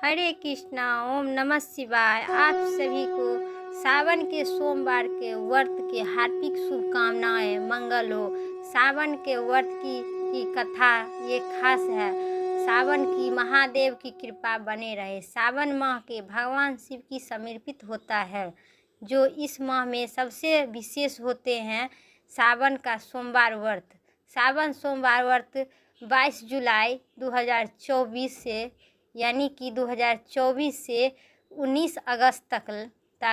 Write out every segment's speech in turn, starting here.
हरे कृष्णा। ओम नमः शिवाय। आप सभी को सावन के सोमवार के व्रत की हार्दिक शुभकामनाएं। मंगल हो। सावन के व्रत की कथा ये खास है। सावन की महादेव की कृपा बने रहे। सावन माह के भगवान शिव की समर्पित होता है, जो इस माह में सबसे विशेष होते हैं। सावन का सोमवार व्रत। सावन सोमवार व्रत 22 जुलाई 2024 से यानी कि 2024 से 19 अगस्त तक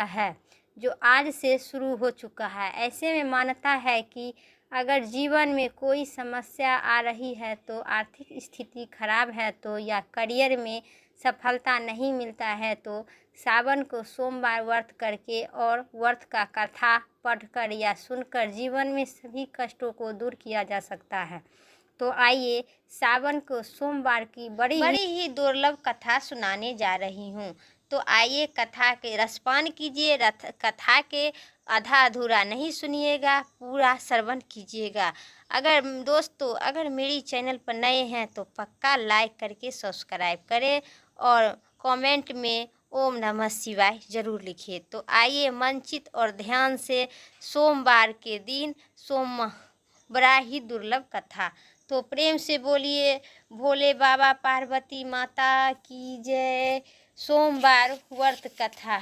है, जो आज से शुरू हो चुका है। ऐसे में मान्यता है कि अगर जीवन में कोई समस्या आ रही है, तो आर्थिक स्थिति खराब है तो, या करियर में सफलता नहीं मिलता है, तो सावन को सोमवार व्रत करके और व्रत का कथा पढ़कर या सुनकर जीवन में सभी कष्टों को दूर किया जा सकता है। तो आइए सावन को सोमवार की बड़ी ही दुर्लभ कथा सुनाने जा रही हूँ। तो आइए कथा के रसपान कीजिए। कथा के आधा अधूरा नहीं सुनिएगा, पूरा श्रवण कीजिएगा। अगर मेरी चैनल पर नए हैं तो पक्का लाइक करके सब्सक्राइब करें और कमेंट में ओम नमः शिवाय जरूर लिखिए। तो आइए मनचित और ध्यान से सोमवार के दिन बड़ा ही दुर्लभ कथा। तो प्रेम से बोलिए भोले बाबा पार्वती माता की जय। सोमवार व्रत कथा।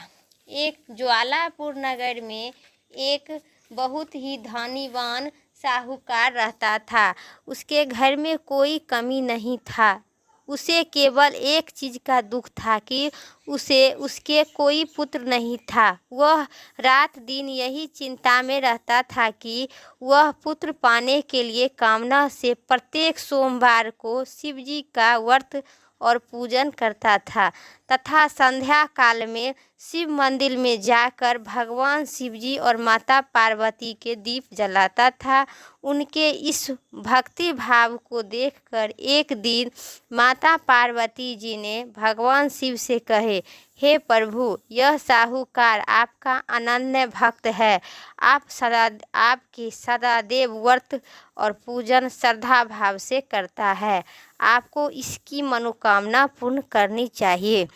एक ज्वालापुर नगर में एक बहुत ही धनीवान साहूकार रहता था। उसके घर में कोई कमी नहीं था। उसे केवल एक चीज़ का दुख था कि उसके कोई पुत्र नहीं था। वह रात दिन यही चिंता में रहता था कि वह पुत्र पाने के लिए कामना से प्रत्येक सोमवार को शिव जी का व्रत और पूजन करता था तथा संध्या काल में शिव मंदिर में जाकर भगवान शिव जी और माता पार्वती के दीप जलाता था। उनके इस भक्ति भाव को देखकर एक दिन माता पार्वती जी ने भगवान शिव से कहे, हे प्रभु, यह साहूकार आपका अनन्य भक्त है। आपकी सदादेव व्रत और पूजन श्रद्धा भाव से करता है। आपको इसकी मनोकामना पूर्ण करनी चाहिए।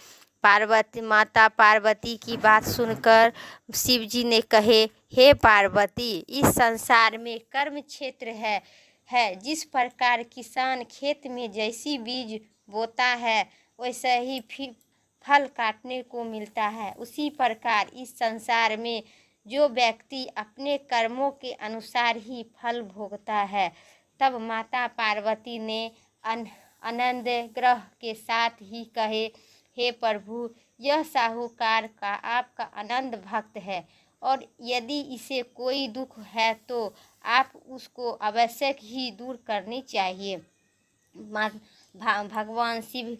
माता पार्वती की बात सुनकर शिव जी ने कहे, हे पार्वती, इस संसार में कर्म क्षेत्र है। जिस प्रकार किसान खेत में जैसी बीज बोता है वैसा ही फिर फल काटने को मिलता है, उसी प्रकार इस संसार में जो व्यक्ति अपने कर्मों के अनुसार ही फल भोगता है। तब माता पार्वती ने आनंद ग्रह के साथ ही कहे, हे प्रभु, यह साहूकार का आपका आनंद भक्त है और यदि इसे कोई दुख है तो आप उसको आवश्यक ही दूर करनी चाहिए। भगवान शिव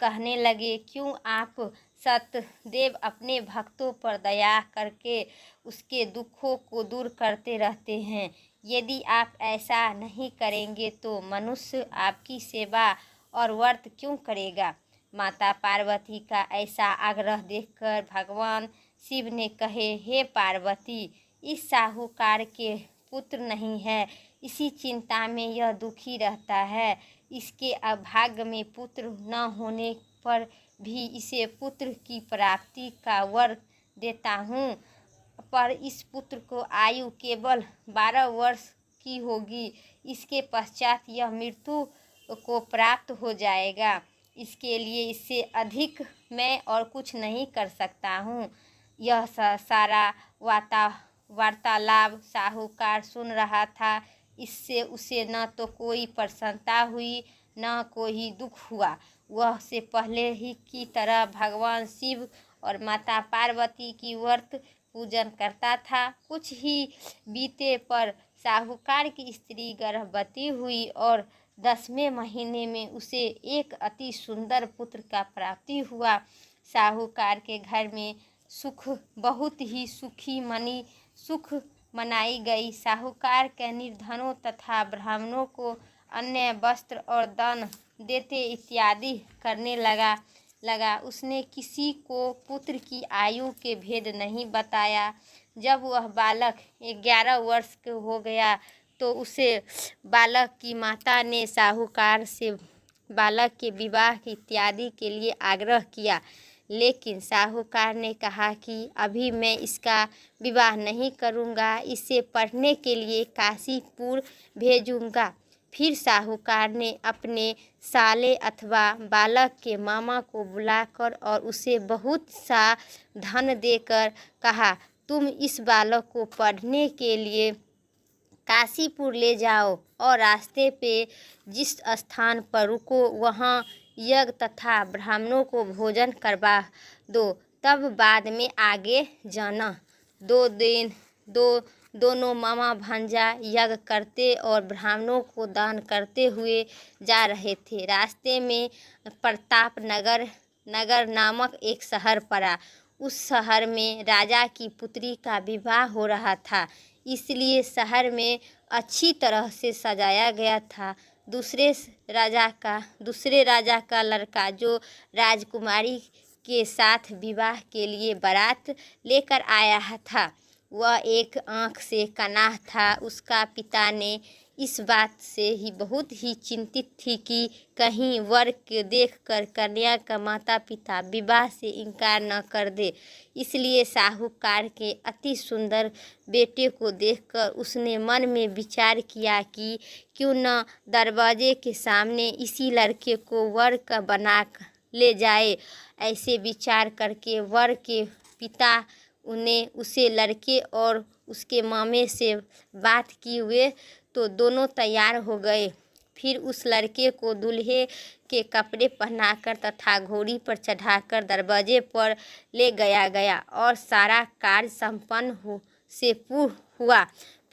कहने लगे, क्यों आप सतदेव अपने भक्तों पर दया करके उसके दुखों को दूर करते रहते हैं। यदि आप ऐसा नहीं करेंगे तो मनुष्य आपकी सेवा और व्रत क्यों करेगा। माता पार्वती का ऐसा आग्रह देखकर भगवान शिव ने कहे, हे पार्वती, इस साहूकार के पुत्र नहीं है, इसी चिंता में यह दुखी रहता है। इसके अभाग्य में पुत्र न होने पर भी इसे पुत्र की प्राप्ति का वर देता हूँ, पर इस पुत्र को आयु केवल 12 वर्ष की होगी। इसके पश्चात यह मृत्यु को प्राप्त हो जाएगा। इसके लिए इससे अधिक मैं और कुछ नहीं कर सकता हूँ। यह सारा वार्तालाप साहूकार सुन रहा था। इससे उसे न तो कोई प्रसन्नता हुई न कोई दुख हुआ। वह से पहले ही की तरह भगवान शिव और माता पार्वती की व्रत पूजन करता था। कुछ ही बीते पर साहूकार की स्त्री गर्भवती हुई और 10वें महीने में उसे एक अति सुंदर पुत्र का प्राप्ति हुआ। साहूकार के घर में बहुत ही सुख मनाई गई। साहूकार के निर्धनों तथा ब्राह्मणों को अन्य वस्त्र और दान देते इत्यादि करने लगा। उसने किसी को पुत्र की आयु के भेद नहीं बताया। जब वह बालक 11 वर्ष के हो गया तो उसे बालक की माता ने साहूकार से बालक के विवाह इत्यादि के लिए आग्रह किया, लेकिन साहूकार ने कहा कि अभी मैं इसका विवाह नहीं करूँगा, इसे पढ़ने के लिए काशीपुर भेजूँगा। फिर साहूकार ने अपने साले अथवा बालक के मामा को बुलाकर और उसे बहुत सा धन देकर कहा, तुम इस बालक को पढ़ने के लिए काशीपुर ले जाओ और रास्ते पे जिस स्थान पर रुको वहाँ यज्ञ तथा ब्राह्मणों को भोजन करवा दो, तब बाद में आगे जाना। दोनों मामा भांजा यज्ञ करते और ब्राह्मणों को दान करते हुए जा रहे थे। रास्ते में प्रताप नगर नामक एक शहर पड़ा। उस शहर में राजा की पुत्री का विवाह हो रहा था, इसलिए शहर में अच्छी तरह से सजाया गया था। दूसरे राजा का लड़का जो राजकुमारी के साथ विवाह के लिए बारात लेकर आया था, वह एक आँख से कनाह था। उसका पिता ने इस बात से ही बहुत ही चिंतित थी कि कहीं वर के देखकर कन्या का माता पिता विवाह से इनकार न कर दे। इसलिए साहूकार के अति सुंदर बेटे को देखकर उसने मन में विचार किया कि क्यों न दरवाजे के सामने इसी लड़के को वर का बना ले जाए। ऐसे विचार करके वर के पिता उसे लड़के और उसके मामे से बात की हुए तो दोनों तैयार हो गए। फिर उस लड़के को दूल्हे के कपड़े पहनाकर तथा घोड़ी पर चढ़ाकर दरवाजे पर ले गया और सारा कार्य संपन्न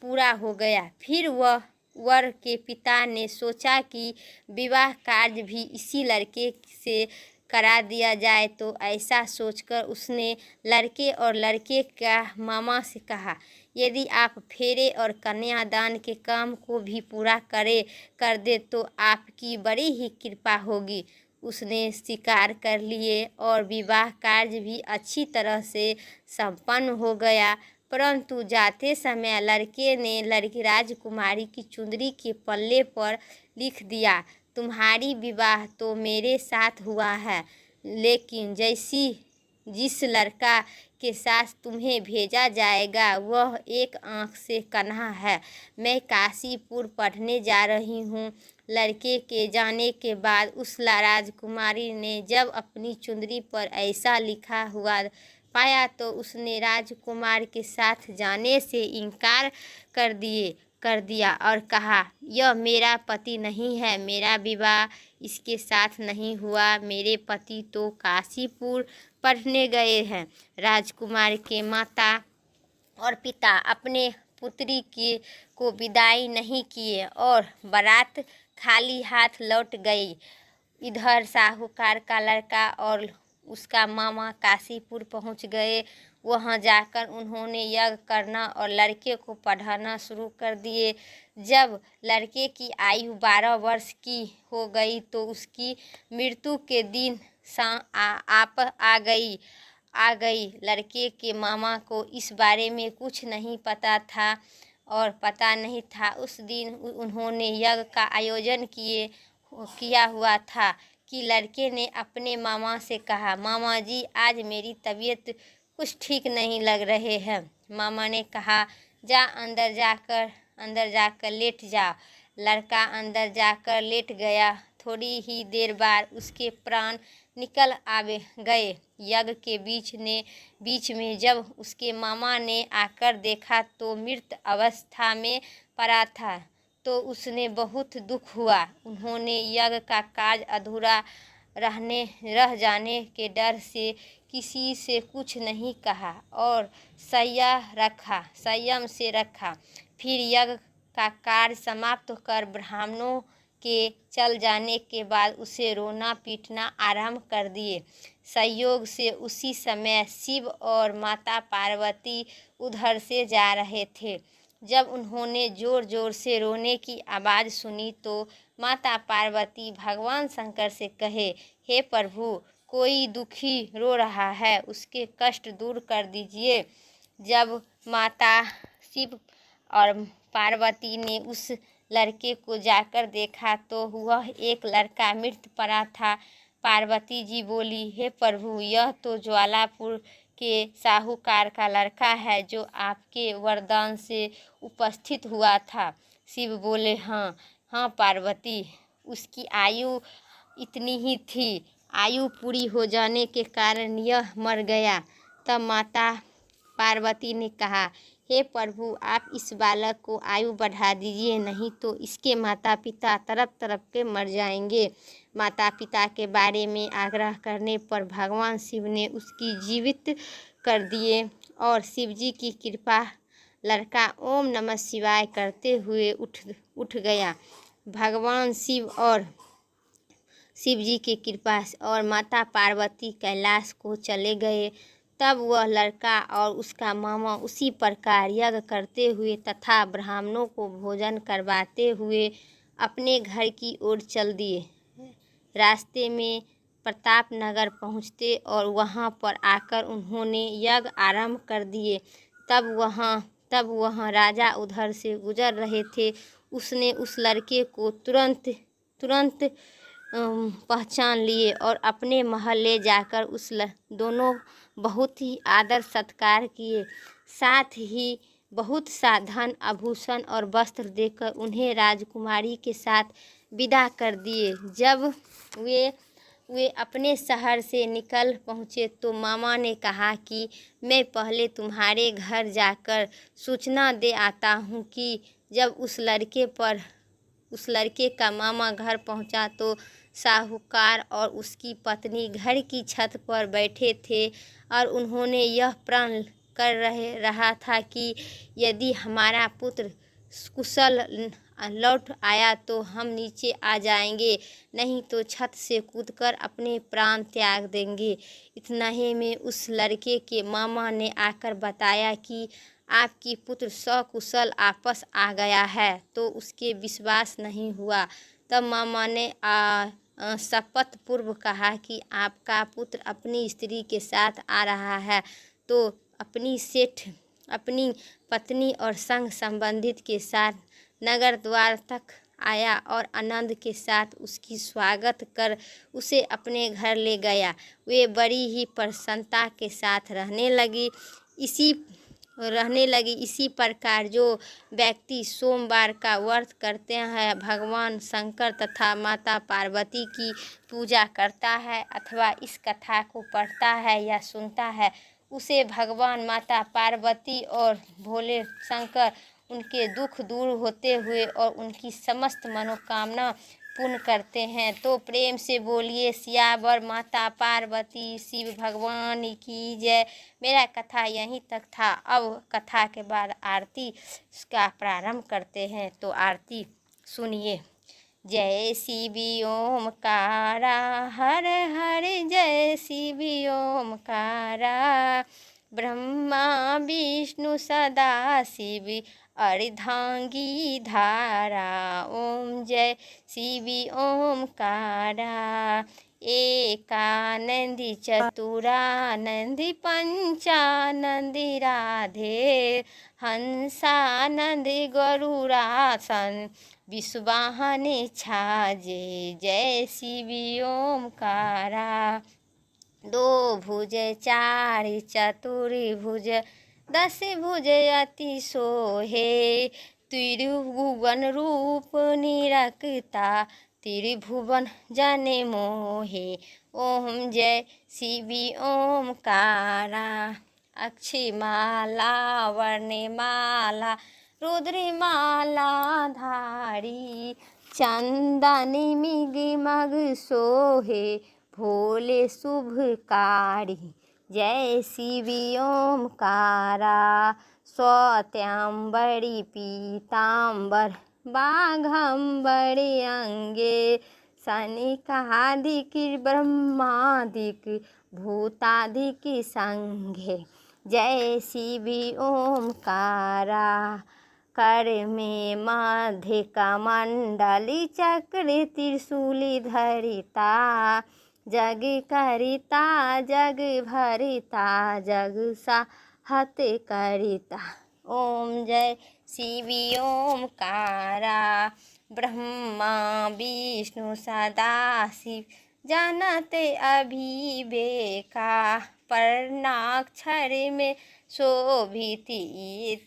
पूरा हो गया। फिर वह वर के पिता ने सोचा कि विवाह कार्य भी इसी लड़के से करा दिया जाए, तो ऐसा सोचकर उसने लड़के और लड़के का मामा से कहा, यदि आप फेरे और कन्यादान के काम को भी पूरा कर दे तो आपकी बड़ी ही कृपा होगी। उसने स्वीकार कर लिए और विवाह कार्य भी अच्छी तरह से संपन्न हो गया। परंतु जाते समय लड़के ने लड़की राजकुमारी की चुंदरी के पल्ले पर लिख दिया, तुम्हारी विवाह तो मेरे साथ हुआ है, लेकिन जिस लड़का के साथ तुम्हें भेजा जाएगा वह एक आँख से कन्हा है। मैं काशीपुर पढ़ने जा रही हूँ। लड़के के जाने के बाद उस राजकुमारी ने जब अपनी चुंदरी पर ऐसा लिखा हुआ पाया तो उसने राजकुमार के साथ जाने से इनकार कर दिया और कहा, यह मेरा पति नहीं है, मेरा विवाह इसके साथ नहीं हुआ, मेरे पति तो काशीपुर पढ़ने गए हैं। राजकुमार के माता और पिता अपने पुत्री को विदाई नहीं किए और बारात खाली हाथ लौट गई। इधर साहूकार का लड़का और उसका मामा काशीपुर पहुंच गए। वहां जाकर उन्होंने यज्ञ करना और लड़के को पढ़ाना शुरू कर दिए। जब लड़के की आयु 12 वर्ष की हो गई तो उसकी मृत्यु के दिन आ गई। लड़के के मामा को इस बारे में कुछ नहीं पता था और पता नहीं था। उस दिन उन्होंने यज्ञ का आयोजन किया हुआ था कि लड़के ने अपने मामा से कहा, मामा जी आज मेरी तबीयत कुछ ठीक नहीं लग रहे हैं। मामा ने कहा, जा अंदर जाकर लेट जा। लड़का अंदर जाकर लेट गया। थोड़ी ही देर बाद उसके प्राण निकल गए। यज्ञ के बीच में जब उसके मामा ने आकर देखा तो मृत अवस्था में पड़ा था तो उसने बहुत दुख हुआ। उन्होंने यज्ञ का कार्य अधूरा रह जाने के डर से किसी से कुछ नहीं कहा और संयम से रखा। फिर यज्ञ का कार्य समाप्त कर ब्राह्मणों के चल जाने के बाद उसे रोना पीटना आरंभ कर दिए। संयोग से उसी समय शिव और माता पार्वती उधर से जा रहे थे। जब उन्होंने जोर जोर से रोने की आवाज़ सुनी तो माता पार्वती भगवान शंकर से कहे, हे प्रभु, कोई दुखी रो रहा है, उसके कष्ट दूर कर दीजिए। जब माता शिव और पार्वती ने उस लड़के को जाकर देखा तो वह एक लड़का मृत पड़ा था। पार्वती जी बोली, हे प्रभु, यह तो ज्वालापुर के साहूकार का लड़का है जो आपके वरदान से उपस्थित हुआ था। शिव बोले, हाँ हाँ पार्वती, उसकी आयु इतनी ही थी। आयु पूरी हो जाने के कारण यह मर गया। तब माता पार्वती ने कहा, हे प्रभु, आप इस बालक को आयु बढ़ा दीजिए, नहीं तो इसके माता पिता तड़प तड़प के मर जाएंगे। माता पिता के बारे में आग्रह करने पर भगवान शिव ने उसकी जीवित कर दिए और शिव जी की कृपा लड़का ओम नमः शिवाय करते हुए उठ गया। भगवान शिव और शिव जी की कृपा और माता पार्वती कैलाश को चले गए। तब वह लड़का और उसका मामा उसी प्रकार यज्ञ करते हुए तथा ब्राह्मणों को भोजन करवाते हुए अपने घर की ओर चल दिए। रास्ते में प्रताप नगर पहुँचते और वहाँ पर आकर उन्होंने यज्ञ आरंभ कर दिए। तब वहाँ राजा उधर से गुजर रहे थे। उसने उस लड़के को तुरंत पहचान लिए और अपने महल ले जाकर दोनों बहुत ही आदर सत्कार किए। साथ ही बहुत सा धन आभूषण और वस्त्र देकर उन्हें राजकुमारी के साथ विदा कर दिए। जब वे अपने शहर से निकल पहुँचे तो मामा ने कहा कि मैं पहले तुम्हारे घर जाकर सूचना दे आता हूँ कि जब उस लड़के का मामा घर पहुंचा तो साहूकार और उसकी पत्नी घर की छत पर बैठे थे और उन्होंने यह प्रण कर रहा था कि यदि हमारा पुत्र कुशल लौट आया तो हम नीचे आ जाएंगे, नहीं तो छत से कूदकर अपने प्राण त्याग देंगे। इतना ही में उस लड़के के मामा ने आकर बताया कि आपकी पुत्र सकुशल वापस आ गया है, तो उसके विश्वास नहीं हुआ। तब मामा ने शपथ पूर्व कहा कि आपका पुत्र अपनी स्त्री के साथ आ रहा है तो अपनी पत्नी और संग संबंधित के साथ नगर द्वार तक आया और आनंद के साथ उसकी स्वागत कर उसे अपने घर ले गया। वे बड़ी ही प्रसन्नता के साथ रहने लगी। इसी प्रकार जो व्यक्ति सोमवार का व्रत करते हैं, भगवान शंकर तथा माता पार्वती की पूजा करता है अथवा इस कथा को पढ़ता है या सुनता है, उसे भगवान माता पार्वती और भोले शंकर उनके दुख दूर होते हुए और उनकी समस्त मनोकामना पूर्ण करते हैं। तो प्रेम से बोलिए सियावर माता पार्वती शिव भगवान की जय। मेरा कथा यहीं तक था। अब कथा के बाद आरती का प्रारंभ करते हैं, तो आरती सुनिए। जय शिव ओमकारा हर हर, जय शिव ओमकारा, ब्रह्मा विष्णु सदा शिव अर्धांगी धारा। ओम जय शिव ओमकारा, एकानंदी चतुरानंदी पंचानंदी राधे, हंसानंदी गरुड़ासन विश्ववाहन छाजे। जय शिव ओमकारा, दो भुज चार चतुर्भुज, दस भुज अति सोहे, त्रिभुवन रूप निरखता, त्रिभुवन जन मोहे। ओम जय शिव ओमकारा, अक्षिमाला वर्णमाला रुद्रमाला धारी, चंदनी मिगमग सोहे, भोले शुभकारी। जय शिव ओमकारा, स्वत्यांबरी पीताम्बर बाघंबरी अंगे, सनिकादिक ब्रह्मादिक भूतादिक संघे। जय शिव ओमकारा, कर में मध्य कमंडली चक्र त्रिशूली धरिता, जग करिता जग भरिता, जग साहत करिता। ओम जय शिवी ओमकारा ब्रह्मा विष्णु सदा शिव जानते अभिवेका परनाक्षर में शोभिति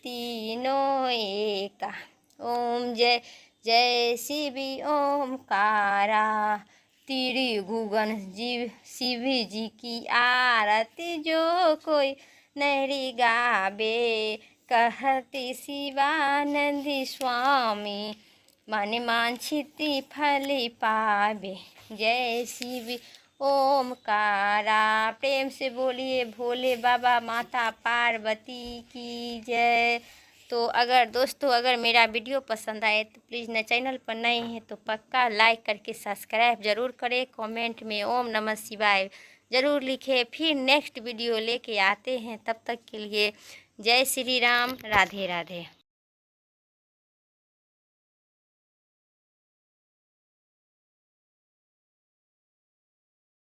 तीनों एका। ओम जय जय शिवी ओमकारा त्रिगुगन जीव शिव जी की आरती जो कोई नहीं गावे कहती शिवानंदी स्वामी मन वांछित फल पावे। जय शिव ओमकारा। प्रेम से बोलिए भोले बाबा माता पार्वती की जय। तो अगर मेरा वीडियो पसंद आए तो प्लीज़ न चैनल पर नए हैं तो पक्का लाइक करके सब्सक्राइब ज़रूर करें। कमेंट में ओम नमः शिवाय ज़रूर लिखें। फिर नेक्स्ट वीडियो लेके आते हैं, तब तक के लिए जय श्री राम, राधे राधे।